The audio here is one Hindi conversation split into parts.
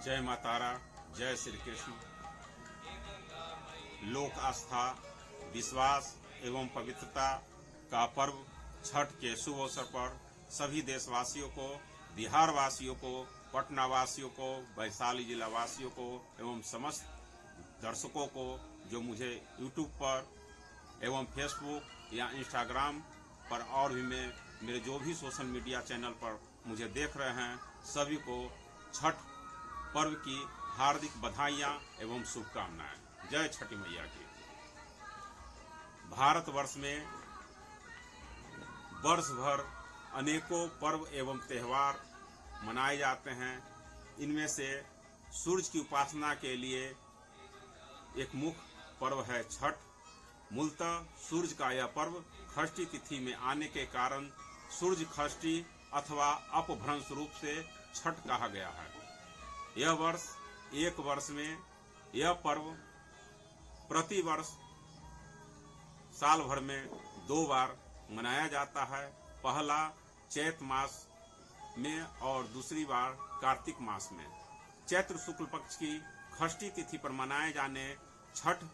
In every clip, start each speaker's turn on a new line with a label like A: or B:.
A: जय मां तारा, जय श्री कृष्ण। लोक आस्था, विश्वास एवं पवित्रता का पर्व छठ के शुभ अवसर पर सभी देशवासियों को, बिहार वासियों को, पटना वासियों को, वैशाली जिला वासियों को एवं समस्त दर्शकों को जो मुझे यूट्यूब पर एवं फेसबुक या इंस्टाग्राम पर और भी मेरे जो भी सोशल मीडिया चैनल पर मुझे देख रहे हैं, सभी को छठ पर्व की हार्दिक बधाइयाँ एवं शुभकामनाएं। जय छठी मैया की। भारतवर्ष में वर्ष भर अनेकों पर्व एवं त्यौहार मनाए जाते हैं। इनमें से सूर्य की उपासना के लिए एक मुख्य पर्व है छठ। मूलतः सूर्य का यह पर्व षष्ठी तिथि में आने के कारण सूर्य षष्ठी अथवा अपभ्रंश रूप से छठ कहा गया है। यह एक वर्ष में यह पर्व प्रति वर्ष साल भर में 2 बार मनाया जाता है। पहला चैत मास में और दूसरी बार कार्तिक मास में। चैत्र शुक्ल पक्ष की षष्ठी तिथि पर मनाए जाने छठ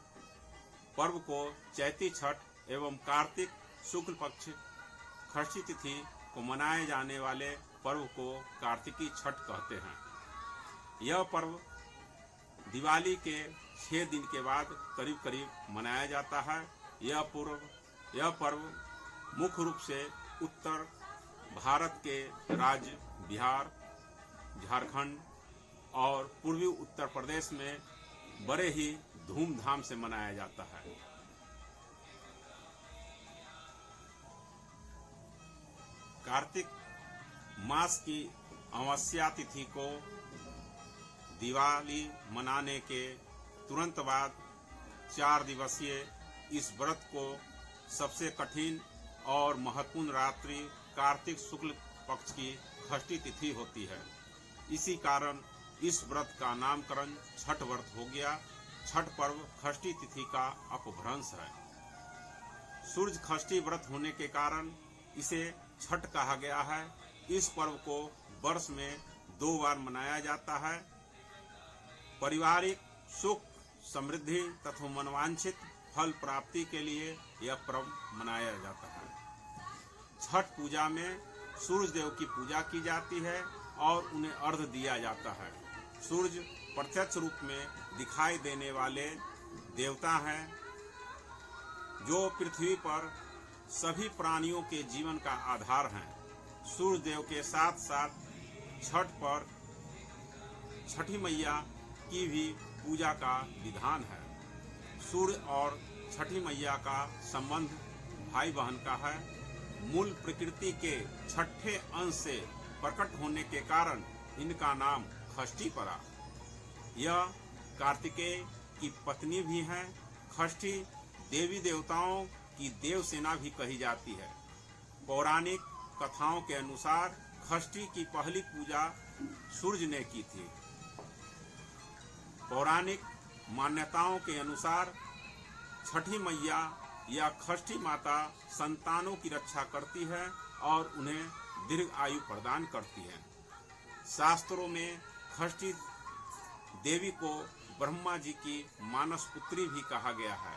A: पर्व को चैती छठ एवं कार्तिक शुक्ल पक्ष षष्ठी तिथि को मनाए जाने वाले पर्व को कार्तिकी छठ कहते हैं। यह पर्व दिवाली के 6 दिन के बाद करीब करीब मनाया जाता है। यह पर्व मुख्य रूप से उत्तर भारत के राज्य बिहार, झारखंड और पूर्वी उत्तर प्रदेश में बड़े ही धूमधाम से मनाया जाता है। कार्तिक मास की अमावस्या तिथि को दिवाली मनाने के तुरंत बाद 4 दिवसीय इस व्रत को सबसे कठिन और महत्वपूर्ण रात्रि कार्तिक शुक्ल पक्ष की षष्ठी तिथि होती है। इसी कारण इस व्रत का नामकरण छठ व्रत हो गया। छठ पर्व षष्ठी तिथि का अपभ्रंश है। सूर्य षष्ठी व्रत होने के कारण इसे छठ कहा गया है। इस पर्व को वर्ष में 2 बार मनाया जाता है। पारिवारिक सुख, समृद्धि तथा मनवांछित फल प्राप्ति के लिए यह पर्व मनाया जाता है। छठ पूजा में सूर्य देव की पूजा की जाती है और उन्हें अर्घ्य दिया जाता है। सूर्य प्रत्यक्ष रूप में दिखाई देने वाले देवता हैं जो पृथ्वी पर सभी प्राणियों के जीवन का आधार हैं। सूर्य देव के साथ साथ छठ पर छठी मैया की भी पूजा का विधान है। सूर्य और छठी मैया का संबंध भाई बहन का है। मूल प्रकृति के छठे अंश से प्रकट होने के कारण इनका नाम षष्ठी पड़ा। यह कार्तिकेय की पत्नी भी हैं। षष्ठी देवी देवताओं की देव सेना भी कही जाती है। पौराणिक कथाओं के अनुसार षष्ठी की पहली पूजा सूर्य ने की थी। पौराणिक मान्यताओं के अनुसार छठी मैया या षष्ठी माता संतानों की रक्षा करती है और उन्हें दीर्घ आयु प्रदान करती है। शास्त्रों में षष्ठी देवी को ब्रह्मा जी की मानस पुत्री भी कहा गया है।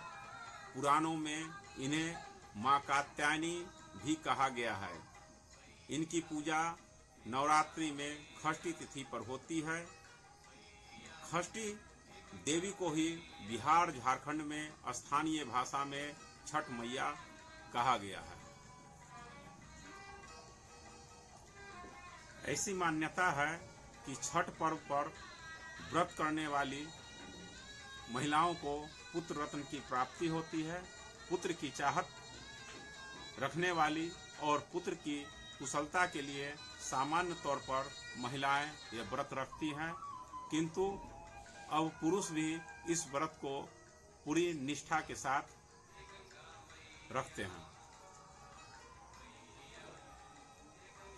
A: पुराणों में इन्हें मां कात्यायनी भी कहा गया है। इनकी पूजा नवरात्रि में षष्ठी तिथि पर होती है। षष्ठी देवी को ही बिहार, झारखंड में स्थानीय भाषा में छठ मैया कहा गया है। ऐसी मान्यता है कि छठ पर्व पर व्रत करने वाली महिलाओं को पुत्र रत्न की प्राप्ति होती है। पुत्र की चाहत रखने वाली और पुत्र की कुशलता के लिए सामान्य तौर पर महिलाएं यह व्रत रखती हैं, किंतु अब पुरुष भी इस व्रत को पूरी निष्ठा के साथ रखते हैं।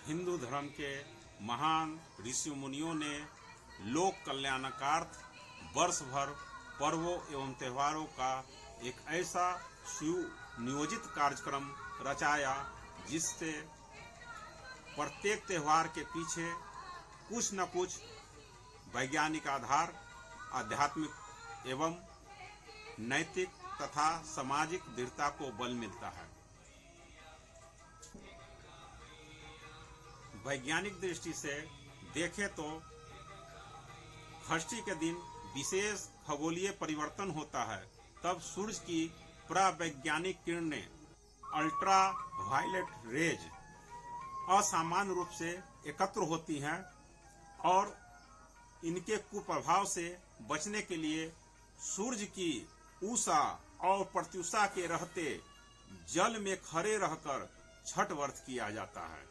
A: हिंदू धर्म के महान ऋषि मुनियों ने लोक कल्याणकार्थ वर्ष भर पर्वों एवं त्योहारों का एक ऐसा सुनियोजित कार्यक्रम रचाया जिससे प्रत्येक त्योहार के पीछे कुछ न कुछ वैज्ञानिक आधार, आध्यात्मिक एवं नैतिक तथा सामाजिक दृढ़ता को बल मिलता है। वैज्ञानिक दृष्टि से देखें तो षष्ठी के दिन विशेष खगोलीय परिवर्तन होता है। तब सूर्य की प्रावैज्ञानिक किरणें अल्ट्रा वायलेट रेज असामान्य रूप से एकत्र होती हैं और इनके कुप्रभाव से बचने के लिए सूर्य की उषा और प्रत्युषा के रहते जल में खड़े रहकर छठ व्रत किया जाता है।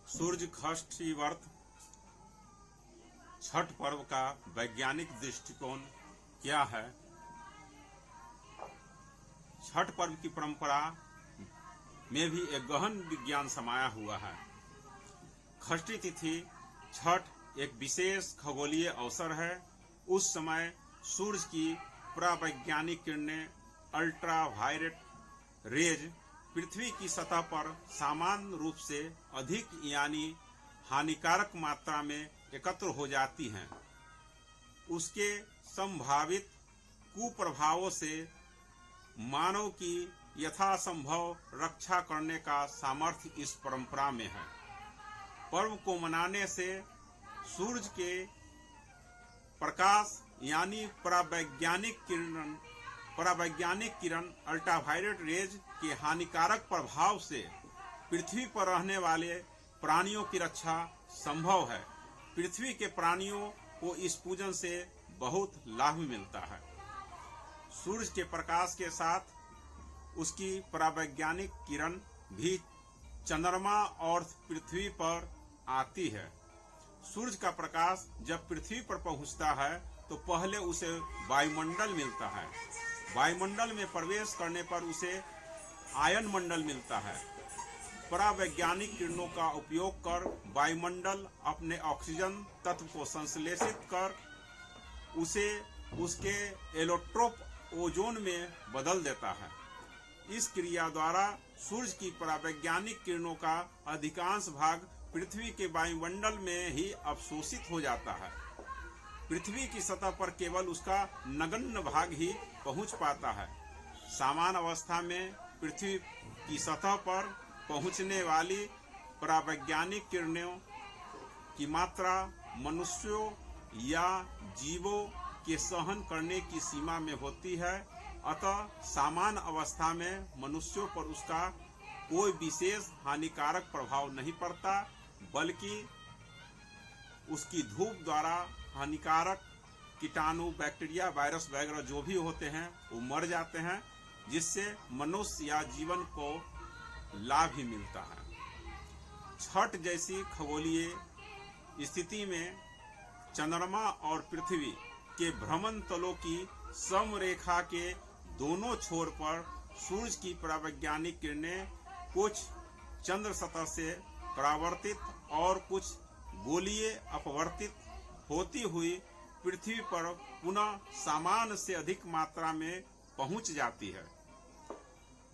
A: सूर्य षष्ठी व्रत छठ पर्व का वैज्ञानिक दृष्टिकोण क्या है? छठ पर्व की परंपरा में भी एक गहन विज्ञान समाया हुआ है। षष्ठी तिथि छठ एक विशेष खगोलीय अवसर है। उस समय सूर्य की प्रावैज्ञानिक किरणें अल्ट्रा वायलेट रेज पृथ्वी की सतह पर सामान्य रूप से अधिक यानी हानिकारक मात्रा में एकत्र हो जाती हैं। उसके संभावित कुप्रभावों से मानव की यथासंभव रक्षा करने का सामर्थ्य इस परंपरा में है। पर्व को मनाने से सूर्य के प्रकाश यानी परावैज्ञानिक किरण अल्ट्रावायलेट रेज के हानिकारक प्रभाव से पृथ्वी पर रहने वाले प्राणियों की रक्षा संभव है। पृथ्वी के प्राणियों को इस पूजन से बहुत लाभ मिलता है। सूर्य के प्रकाश के साथ उसकी परावैज्ञानिक किरण भी चंद्रमा और पृथ्वी पर आती है। सूर्य का प्रकाश जब पृथ्वी पर पहुंचता है तो पहले उसे वायुमंडल मिलता है। वायुमंडल में प्रवेश करने पर उसे आयन मंडल मिलता है। परावैज्ञानिक किरणों का उपयोग कर वायुमंडल अपने ऑक्सीजन तत्व को संश्लेषित कर उसे उसके एलोट्रोप ओजोन में बदल देता है। इस क्रिया द्वारा सूर्य की परावैज्ञानिक किरणों का अधिकांश भाग पृथ्वी के वायुमंडल में ही अवशोषित हो जाता है। पृथ्वी की सतह पर केवल उसका नगण्य भाग ही पहुंच पाता है। सामान्य अवस्था में पृथ्वी की सतह पर पहुंचने वाली परावैज्ञानिक किरणों की मात्रा मनुष्यों या जीवों के सहन करने की सीमा में होती है। अतः सामान्य अवस्था में मनुष्यों पर उसका कोई विशेष हानिकारक प्रभाव नहीं पड़ता, बल्कि उसकी धूप द्वारा हानिकारक कीटाणु, बैक्टीरिया, वायरस वगैरह जो भी होते हैं वो मर जाते हैं, जिससे मनुष्य या जीवन को लाभ ही मिलता है। छठ जैसी खगोलीय स्थिति में चंद्रमा और पृथ्वी के भ्रमण तलों की समरेखा के दोनों छोर पर सूर्य की परावैज्ञानिक किरणें कुछ चंद्र सतह से परावर्तित और कुछ गोलीय अपवर्तित होती हुई पृथ्वी पर पुनः सामान्य से अधिक मात्रा में पहुंच जाती है।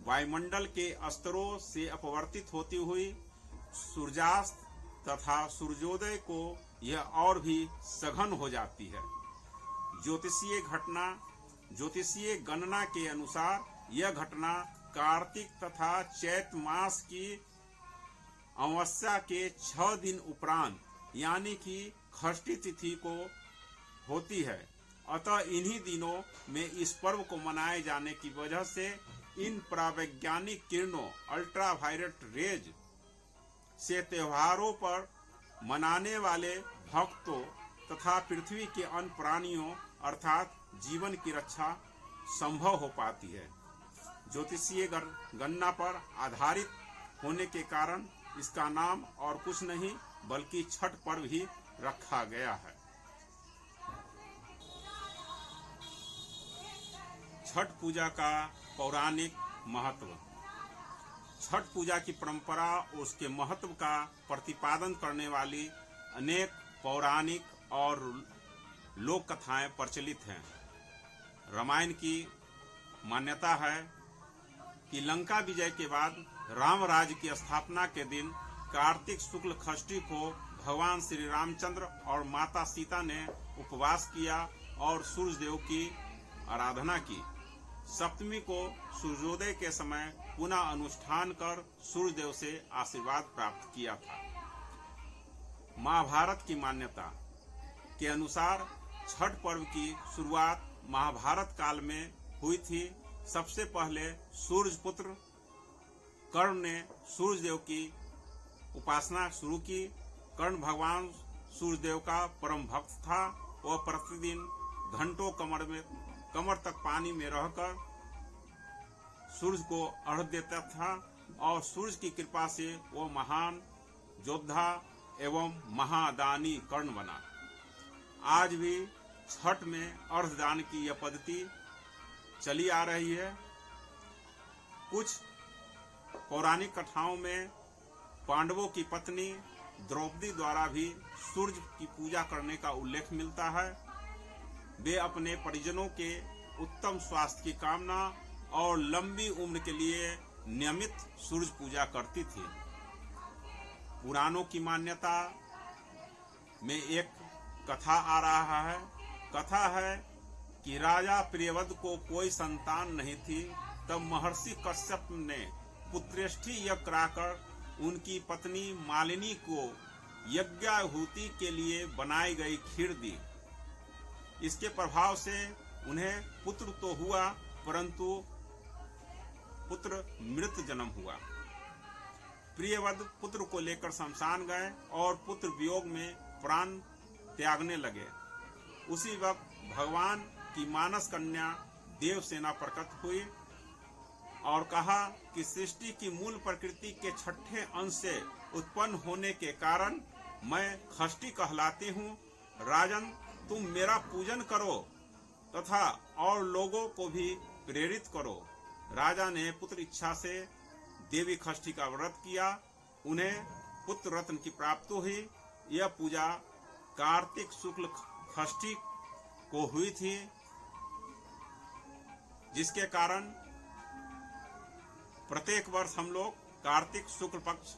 A: वायुमंडल के स्तरों से अपवर्तित होती हुई सूर्यास्त तथा सूर्योदय को यह और भी सघन हो जाती है। ज्योतिषीय गणना के अनुसार यह घटना कार्तिक तथा चैत मास की अमावस्या के 6 दिन उपरांत यानी कि षष्ठी तिथि को होती है। अतः इन्हीं दिनों में इस पर्व को मनाए जाने की वजह से इन परावैज्ञानिक किरणों अल्ट्रावायलेट रेज से त्योहारों पर मनाने वाले भक्तों तथा पृथ्वी के अन्य प्राणियों अर्थात जीवन की रक्षा संभव हो पाती है। ज्योतिषीय गणना पर आधारित होने के कारण इसका नाम और कुछ नहीं बल्कि छठ पर्व ही रखा गया है। छठ पूजा का पौराणिक महत्व। छठ पूजा की परंपरा और उसके महत्व का प्रतिपादन करने वाली अनेक पौराणिक और लोक कथाएं प्रचलित हैं। रामायण की मान्यता है कि लंका विजय के बाद राम राज्य की स्थापना के दिन कार्तिक शुक्ल षष्ठी को भगवान श्री रामचंद्र और माता सीता ने उपवास किया और सूर्य देव की आराधना की। सप्तमी को सूर्योदय के समय पुनः अनुष्ठान कर सूर्य देव से आशीर्वाद प्राप्त किया था। महाभारत की मान्यता के अनुसार छठ पर्व की शुरुआत महाभारत काल में हुई थी। सबसे पहले सूर्य पुत्र कर्ण ने सूर्य देव की उपासना शुरू की। कर्ण भगवान सूर्य देव का परम भक्त था। वह प्रतिदिन घंटों कमर तक पानी में रहकर सूर्य को अर्घ्य देता था और सूर्य की कृपा से वह महान योद्धा एवं महादानी कर्ण बना। आज भी छठ में अर्घ्य दान की यह पद्धति चली आ रही है। कुछ पौराणिक कथाओं में पांडवों की पत्नी द्रौपदी द्वारा भी सूर्य की पूजा करने का उल्लेख मिलता है। वे अपने परिजनों के उत्तम स्वास्थ्य की कामना और लंबी उम्र के लिए नियमित सूर्य पूजा करती थी। पुराणों की मान्यता में एक कथा आ रहा है। कथा है कि राजा प्रियव्रत को कोई संतान नहीं थी। तब महर्षि कश्यप ने पुत्रेष्ठी यज्ञ कराकर उनकी पत्नी मालिनी को यज्ञाहुति के लिए बनाई गई खीर दी। इसके प्रभाव से उन्हें पुत्र तो हुआ, परंतु पुत्र मृत जन्म हुआ। प्रियव्रत पुत्र को लेकर शमशान गए और पुत्र वियोग में प्राण त्यागने लगे। उसी वक्त भगवान की मानस कन्या देवसेना प्रकट हुई और कहा कि सृष्टि की मूल प्रकृति के छठे अंश से उत्पन्न होने के कारण मैं षष्ठी कहलाती हूँ। राजन, तुम मेरा पूजन करो तथा और लोगों को भी प्रेरित करो। राजा ने पुत्र इच्छा से देवी षष्ठी का व्रत किया। उन्हें पुत्र रत्न की प्राप्ति हुई। यह पूजा कार्तिक शुक्ल षष्ठी को हुई थी, जिसके कारण प्रत्येक वर्ष हम लोग कार्तिक शुक्ल पक्ष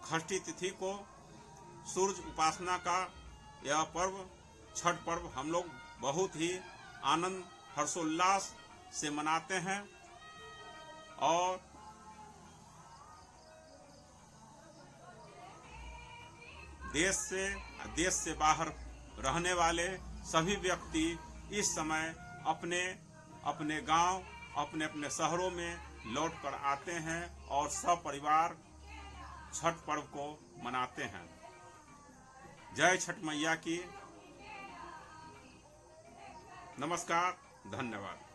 A: षष्ठी तिथि को सूर्य उपासना का यह पर्व छठ पर्व हम लोग बहुत ही आनंद हर्षोल्लास से मनाते हैं। और देश से बाहर रहने वाले सभी व्यक्ति इस समय अपने अपने गांव, अपने अपने शहरों में लौट कर आते हैं और सपरिवार छठ पर्व को मनाते हैं। जय छठ मैया की। नमस्कार, धन्यवाद।